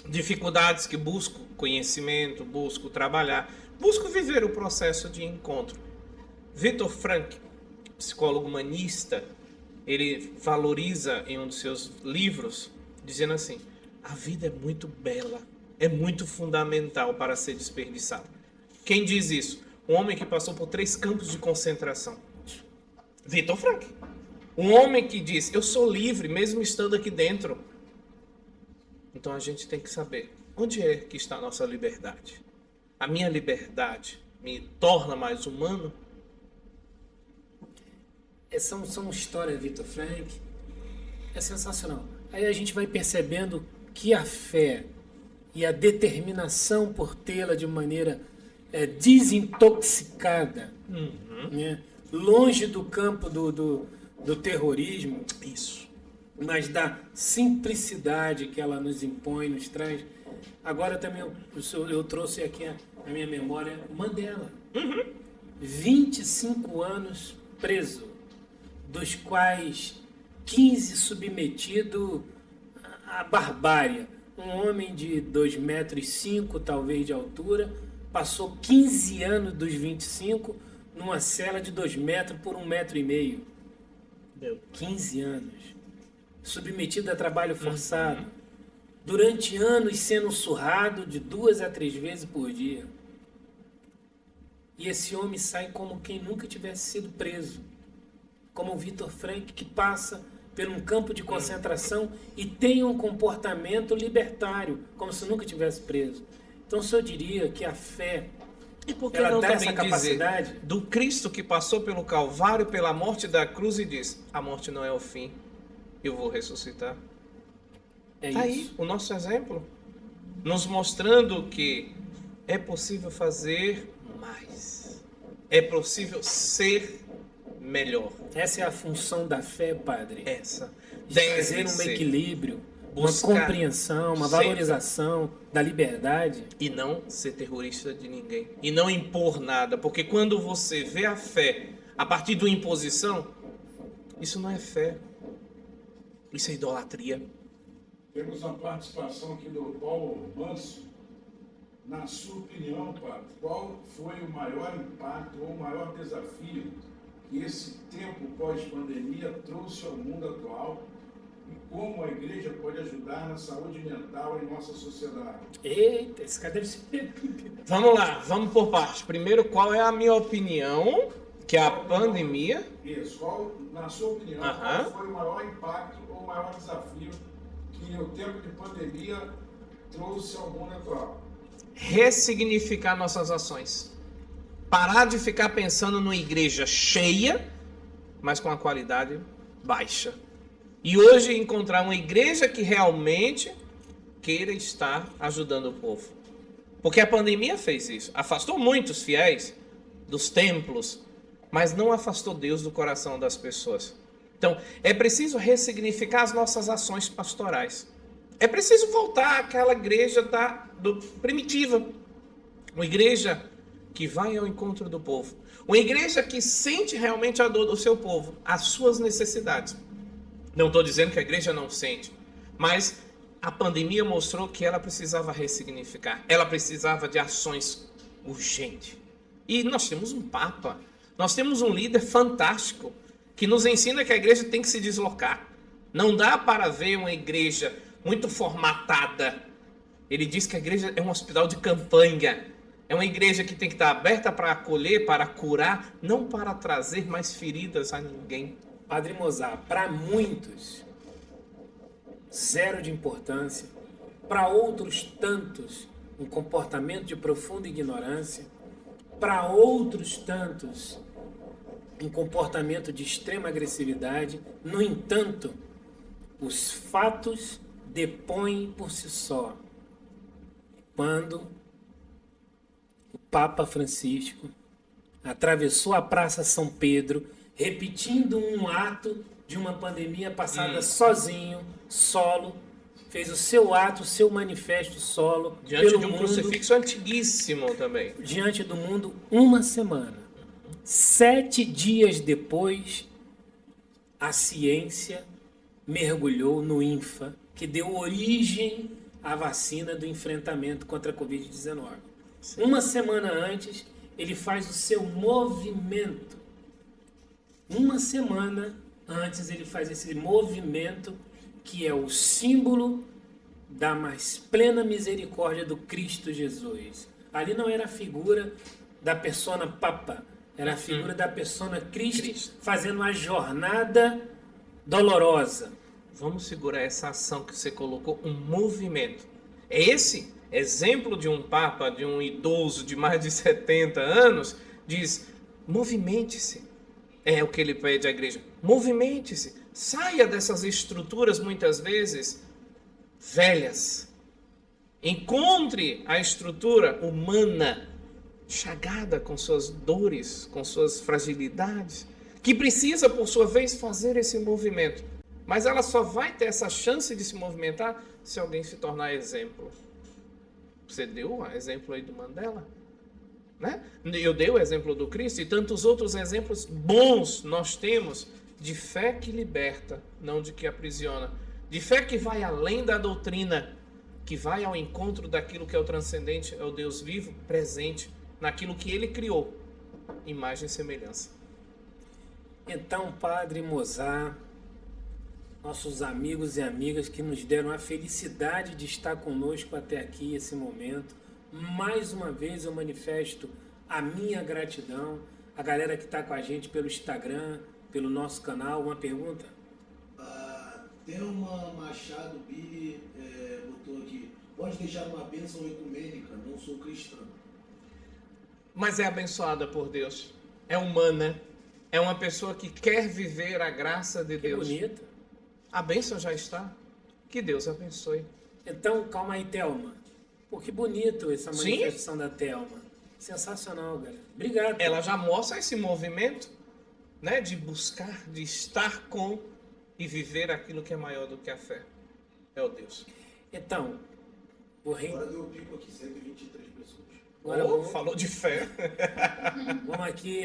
dificuldades, que busco conhecimento, busco trabalhar, busco viver o processo de encontro. Viktor Frankl, psicólogo humanista, ele valoriza em um dos seus livros, dizendo assim: a vida é muito bela, é muito fundamental para ser desperdiçada. Quem diz isso? Um homem que passou por 3 campos de concentração. Viktor Frankl. Um homem que diz: eu sou livre mesmo estando aqui dentro. Então a gente tem que saber onde é que está a nossa liberdade. A minha liberdade me torna mais humano? São histórias, Viktor Frankl, é sensacional. Aí a gente vai percebendo que a fé e a determinação por tê-la de maneira desintoxicada, né? Longe do campo do terrorismo, Isso. mas da simplicidade que ela nos impõe, nos traz. Agora também eu trouxe aqui a minha memória Mandela. 25 anos preso, dos quais 15 submetido à barbárie. Um homem de 2,5 metros, talvez, de altura, passou 15 anos dos 25 numa cela de 2 metros por 1,5 metros. 15 anos. Submetido a trabalho forçado. Durante anos sendo surrado de 2 a 3 vezes por dia. E esse homem sai como quem nunca tivesse sido preso. Como o Vitor Frank, que passa por um campo de concentração e tem um comportamento libertário, como se nunca tivesse preso. Então, o senhor diria que a fé, E por que ela não dá também essa capacidade? dizer do Cristo que passou pelo Calvário, pela morte da cruz e diz, a morte não é o fim, eu vou ressuscitar. É Tá isso. aí o nosso exemplo, nos mostrando que é possível fazer mais, é possível ser melhor. Essa é a função da fé, padre. Essa De deve trazer um ser. equilíbrio, Buscar uma compreensão, uma sempre. valorização da liberdade. E não ser terrorista de ninguém. E não impor nada. Porque quando você vê a fé a partir de uma imposição, isso não é fé. Isso é idolatria. Temos a participação aqui do Paulo Manso. Na sua opinião, padre, qual foi o maior impacto ou o maior desafio que esse tempo pós-pandemia trouxe ao mundo atual e como a igreja pode ajudar na saúde mental em nossa sociedade? Eita, esse cara deve ser... Vamos lá, vamos por partes. Primeiro, qual é a minha opinião que a pandemia... Isso, qual, na sua opinião, qual foi o maior impacto ou o maior desafio que o tempo de pandemia trouxe ao mundo atual? Ressignificar nossas ações. Parar de ficar pensando numa igreja cheia, mas com a qualidade baixa. E hoje encontrar uma igreja que realmente queira estar ajudando o povo. Porque a pandemia fez isso. Afastou muitos fiéis dos templos, mas não afastou Deus do coração das pessoas. Então, é preciso ressignificar as nossas ações pastorais. É preciso voltar àquela igreja primitiva. Uma igreja que vai ao encontro do povo. Uma igreja que sente realmente a dor do seu povo, as suas necessidades. Não estou dizendo que a igreja não sente, mas a pandemia mostrou que ela precisava ressignificar. Ela precisava de ações urgentes. E nós temos um Papa, nós temos um líder fantástico, que nos ensina que a igreja tem que se deslocar. Não dá para ver uma igreja muito formatada. Ele diz que a igreja é um hospital de campanha. É uma igreja que tem que estar aberta para acolher, para curar, não para trazer mais feridas a ninguém. Padre Mozart, para muitos, zero de importância. Para outros tantos, um comportamento de profunda ignorância. Para outros tantos, um comportamento de extrema agressividade. No entanto, os fatos depõem por si só. Quando o Papa Francisco atravessou a Praça São Pedro, repetindo um ato de uma pandemia passada sozinho, solo, fez o seu ato, o seu manifesto solo, Diante pelo de um mundo, crucifixo antiguíssimo também. diante do mundo, uma semana. 7 dias depois, a ciência mergulhou no INFA, que deu origem à vacina do enfrentamento contra a Covid-19. Uma semana antes, ele faz o seu movimento. Uma semana antes, ele faz esse movimento que é o símbolo da mais plena misericórdia do Cristo Jesus. Ali não era a figura da persona Papa, era a figura da persona Cristo fazendo uma jornada dolorosa. Vamos segurar essa ação que você colocou, um movimento. É esse exemplo de um Papa, de um idoso de mais de 70 anos, diz, movimente-se. É o que ele pede à igreja. Movimente-se. Saia dessas estruturas, muitas vezes, velhas. Encontre a estrutura humana, chagada com suas dores, com suas fragilidades, que precisa, por sua vez, fazer esse movimento. Mas ela só vai ter essa chance de se movimentar se alguém se tornar exemplo. Você deu o exemplo aí do Mandela, né? Eu dei o exemplo do Cristo e tantos outros exemplos bons nós temos de fé que liberta, não de que aprisiona. De fé que vai além da doutrina, que vai ao encontro daquilo que é o transcendente, é o Deus vivo, presente, naquilo que Ele criou, imagem e semelhança. Então, Padre Mozart, nossos amigos e amigas que nos deram a felicidade de estar conosco até aqui, esse momento, mais uma vez eu manifesto a minha gratidão, a galera que está com a gente pelo Instagram, pelo nosso canal. Uma pergunta? Thelma Machado Billy botou aqui, pode deixar uma bênção ecumênica, não sou cristã. Mas é abençoada por Deus, é humana, é uma pessoa que quer viver a graça de Que Deus. bonito. A bênção já está, que Deus abençoe. Então, calma aí, Thelma. Pô, que bonito essa Sim. manifestação da Thelma. Sensacional, galera. Obrigado. Ela já mostra esse movimento, né, de buscar, de estar com e viver aquilo que é maior do que a fé. É o Deus. Então, vou Agora deu pico aqui, 123 pessoas. Agora vamos- Falou de fé. Vamos aqui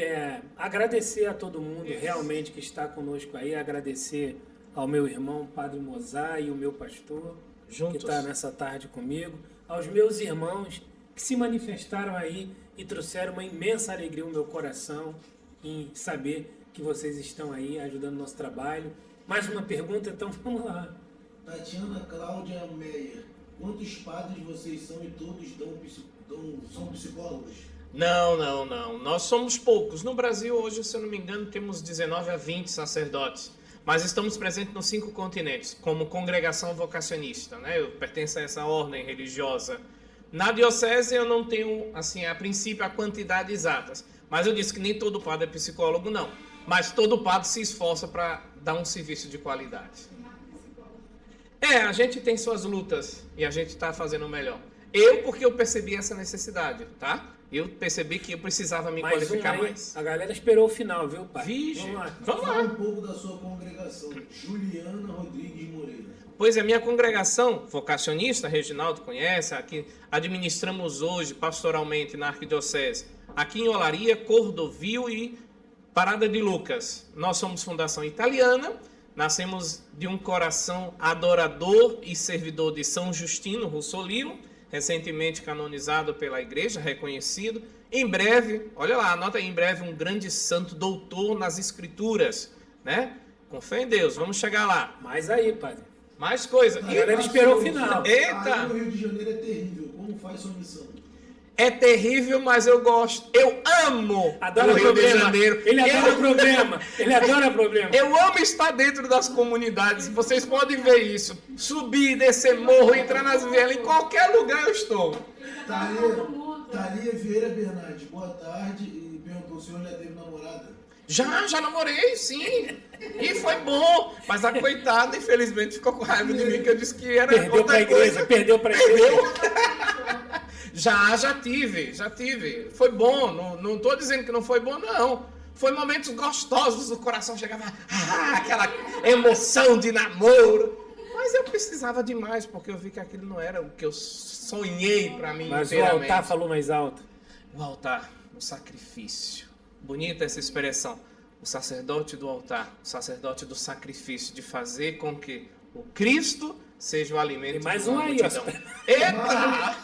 agradecer a todo mundo realmente que está conosco aí, agradecer ao meu irmão Padre Mozart e o meu pastor Juntos. que está nessa tarde comigo, aos meus irmãos que se manifestaram aí e trouxeram uma imensa alegria ao meu coração em saber que vocês estão aí ajudando o nosso trabalho. Mais uma pergunta, então vamos lá. Tatiana Cláudia Meyer, quantos padres vocês são e todos são psicólogos? Não. Nós somos poucos. No Brasil, hoje, se eu não me engano, temos 19 a 20 sacerdotes. Mas estamos presentes nos 5 continentes, como congregação vocacionista, né? Eu pertenço a essa ordem religiosa. Na diocese, eu não tenho, assim, a princípio, a quantidade exata. Mas eu disse que nem todo padre é psicólogo, não. Mas todo padre se esforça para dar um serviço de qualidade. A gente tem suas lutas e a gente está fazendo o melhor. Porque eu percebi essa necessidade, tá? Eu percebi que eu precisava me Mais qualificar um aí. mais. A galera esperou o final, viu, pai? Vixe, Vamos lá. vamos Fala lá. um pouco da sua congregação, Juliana Rodrigues Moreira. Pois é, minha congregação vocacionista, Reginaldo conhece, aqui administramos hoje pastoralmente na Arquidiocese, aqui em Olaria, Cordovil e Parada de Lucas. Nós somos fundação italiana, nascemos de um coração adorador e servidor de São Justino Russolino, recentemente canonizado pela igreja, reconhecido. Em breve, olha lá, anota aí, em breve um grande santo doutor nas escrituras, né? Com fé em Deus, vamos chegar lá. Mais aí, padre. Mais coisa. A galera esperou o final. Eita! Aí no Rio de Janeiro é terrível, como faz sua missão? É terrível, mas eu gosto. Eu amo Adora o Rio de problema. Janeiro. Ele adora eu, problema. Ele adora problema. eu amo estar dentro das comunidades. Vocês podem ver isso. Subir, descer morro, entrar nas vielas. Em qualquer lugar eu estou. Thalia Vieira Bernardes, boa tarde. E perguntou, o senhor já teve namorada? Já namorei, sim. E foi bom. Mas a coitada, infelizmente, ficou com raiva de mim, que eu disse que era Perdeu outra pra igreja, coisa. perdeu pra igreja. Já tive. Foi bom, não estou dizendo que não foi bom, não. Foi momentos gostosos, o coração chegava, aquela emoção de namoro. Mas eu precisava demais, porque eu vi que aquilo não era o que eu sonhei para mim Mas o inteiramente. altar falou mais alto. O altar, o sacrifício. Bonita essa expressão. O sacerdote do altar, o sacerdote do sacrifício, de fazer com que o Cristo seja o alimento Tem mais de uma um aí, ó. multidão. Eita!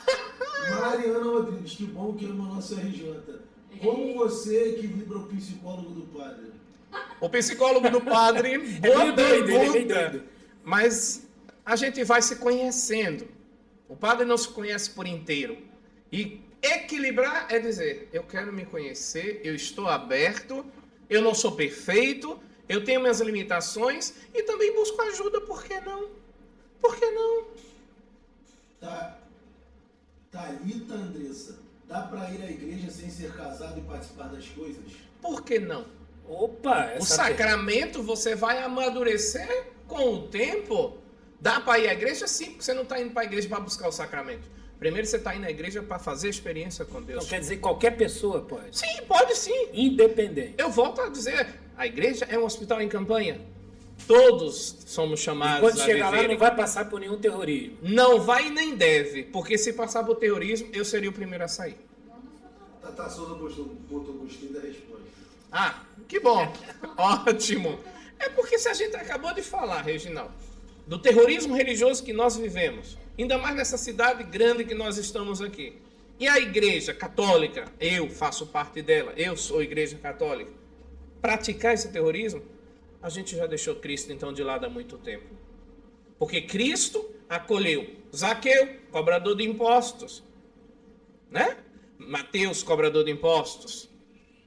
Mariana Rodrigues, que bom que ama nosso RJ. Como você equilibra o psicólogo do padre? O psicólogo do padre, boa meio doido, ele é meio pergunta. doido. Mas a gente vai se conhecendo. O padre não se conhece por inteiro. E equilibrar é dizer, eu quero me conhecer, eu estou aberto, eu não sou perfeito, eu tenho minhas limitações e também busco ajuda, por que não? Por que não? Thalita Andressa, dá pra ir à igreja sem ser casado e participar das coisas? Por que não? Opa, O essa sacramento você vai amadurecer com o tempo. Dá para ir à igreja? Sim, porque você não está indo para a igreja para buscar o sacramento. Primeiro você está indo à igreja para fazer experiência com Deus. Não quer dizer que qualquer pessoa pode. Sim, pode sim. Independente. Eu volto a dizer, a igreja é um hospital em campanha. Todos somos E chamados quando a chegar lá, viverem. não vai passar por nenhum terrorismo. Não vai e nem deve, porque se passar por terrorismo, eu seria o primeiro a sair. Tata Souza botou gostei da resposta. Ah, que bom. Ótimo. É porque se a gente acabou de falar, Reginaldo, do terrorismo religioso que nós vivemos, ainda mais nessa cidade grande que nós estamos aqui. E a igreja católica, eu faço parte dela, eu sou igreja católica, praticar esse terrorismo, a gente já deixou Cristo então de lado há muito tempo. Porque Cristo acolheu Zaqueu, cobrador de impostos, né? Mateus, cobrador de impostos.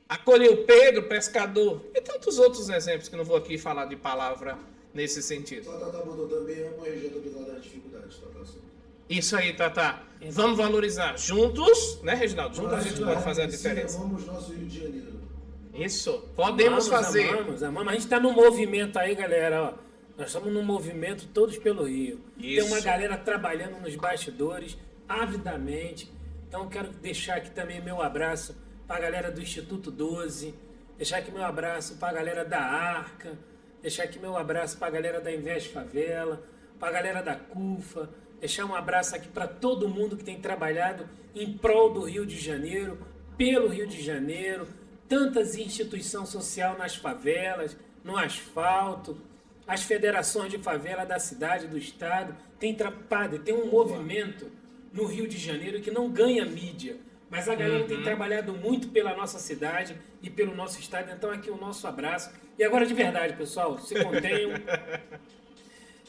Acolheu Pedro, pescador. E tantos outros exemplos que não vou aqui falar de palavra nesse sentido. Só a Tata botou também, amo a região apesar das dificuldades, Tata Souza. Isso aí, Tata. Vamos valorizar. Juntos, né, Reginaldo? Juntos a gente pode fazer a diferença. Vamos nosso Rio de Janeiro. Isso. Podemos fazer. Amamos. A gente está num movimento aí, galera. Ó. Nós estamos num movimento todos pelo Rio. Isso. Tem uma galera trabalhando nos bastidores, avidamente. Então, eu quero deixar aqui também meu abraço para a galera do Instituto 12, deixar aqui meu abraço para a galera da Arca, deixar aqui meu abraço para a galera da Investe Favela, para a galera da CUFA, deixar um abraço aqui para todo mundo que tem trabalhado em prol do Rio de Janeiro, pelo Rio de Janeiro, tantas instituições sociais nas favelas, no asfalto, as federações de favela da cidade, do estado, tem um movimento no Rio de Janeiro que não ganha mídia, mas a galera tem trabalhado muito pela nossa cidade e pelo nosso estado, então aqui o nosso abraço. E agora de verdade, pessoal, se contenham.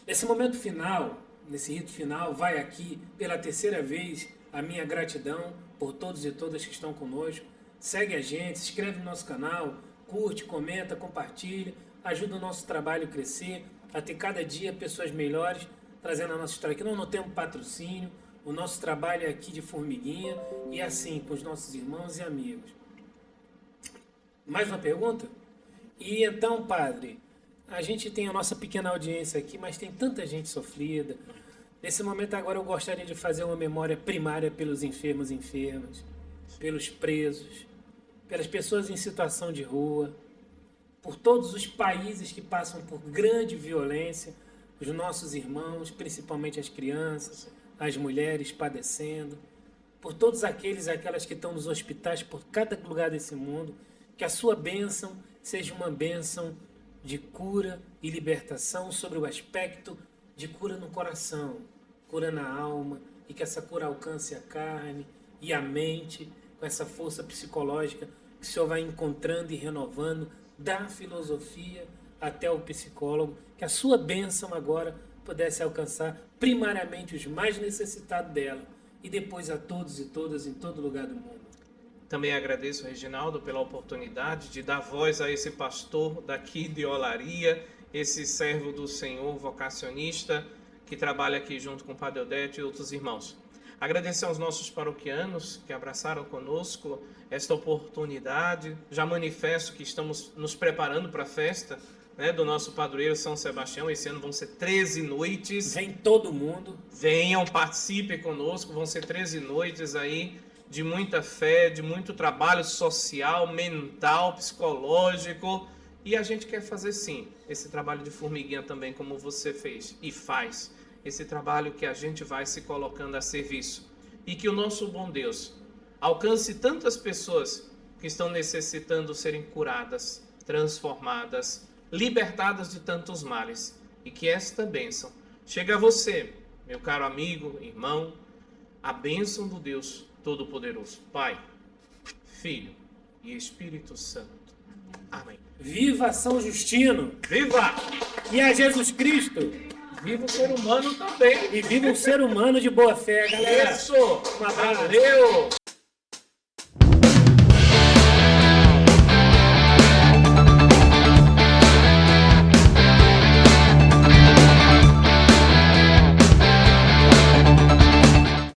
Nesse momento final, nesse rito final, vai aqui pela terceira vez a minha gratidão por todos e todas que estão conosco. Segue a gente, se inscreve no nosso canal, curte, comenta, compartilha, ajuda o nosso trabalho a crescer, a ter cada dia pessoas melhores, trazendo a nossa história aqui. Nós não temos patrocínio, o nosso trabalho é aqui de formiguinha e assim, com os nossos irmãos e amigos. Mais uma pergunta? E então, padre, a gente tem a nossa pequena audiência aqui, mas tem tanta gente sofrida. Nesse momento agora eu gostaria de fazer uma memória primária pelos enfermos e enfermas, pelos presos, pelas pessoas em situação de rua, por todos os países que passam por grande violência, os nossos irmãos, principalmente as crianças, as mulheres padecendo, por todos aqueles e aquelas que estão nos hospitais, por cada lugar desse mundo, que a sua bênção seja uma bênção de cura e libertação sobre o aspecto de cura no coração, cura na alma, e que essa cura alcance a carne e a mente, com essa força psicológica que o Senhor vai encontrando e renovando, da filosofia até o psicólogo, que a sua bênção agora pudesse alcançar primariamente os mais necessitados dela e depois a todos e todas em todo lugar do mundo. Também agradeço, Reginaldo, pela oportunidade de dar voz a esse pastor daqui de Olaria, esse servo do Senhor, vocacionista, que trabalha aqui junto com o Padre Odete e outros irmãos. Agradecer aos nossos paroquianos que abraçaram conosco esta oportunidade. Já manifesto que estamos nos preparando para a festa, né, do nosso padroeiro São Sebastião. Esse ano vão ser 13 noites. Vem todo mundo. Venham, participem conosco. Vão ser 13 noites aí de muita fé, de muito trabalho social, mental, psicológico. E a gente quer fazer sim esse trabalho de formiguinha também, como você fez e faz. Esse trabalho que a gente vai se colocando a serviço. E que o nosso bom Deus alcance tantas pessoas que estão necessitando serem curadas, transformadas, libertadas de tantos males. E que esta bênção chegue a você, meu caro amigo, irmão, a bênção do Deus Todo-Poderoso, Pai, Filho e Espírito Santo. Amém. Viva São Justino! Viva! E a Jesus Cristo! Viva o ser humano também! E viva o ser humano de boa fé, galera! Isso! Um abraço! Valeu!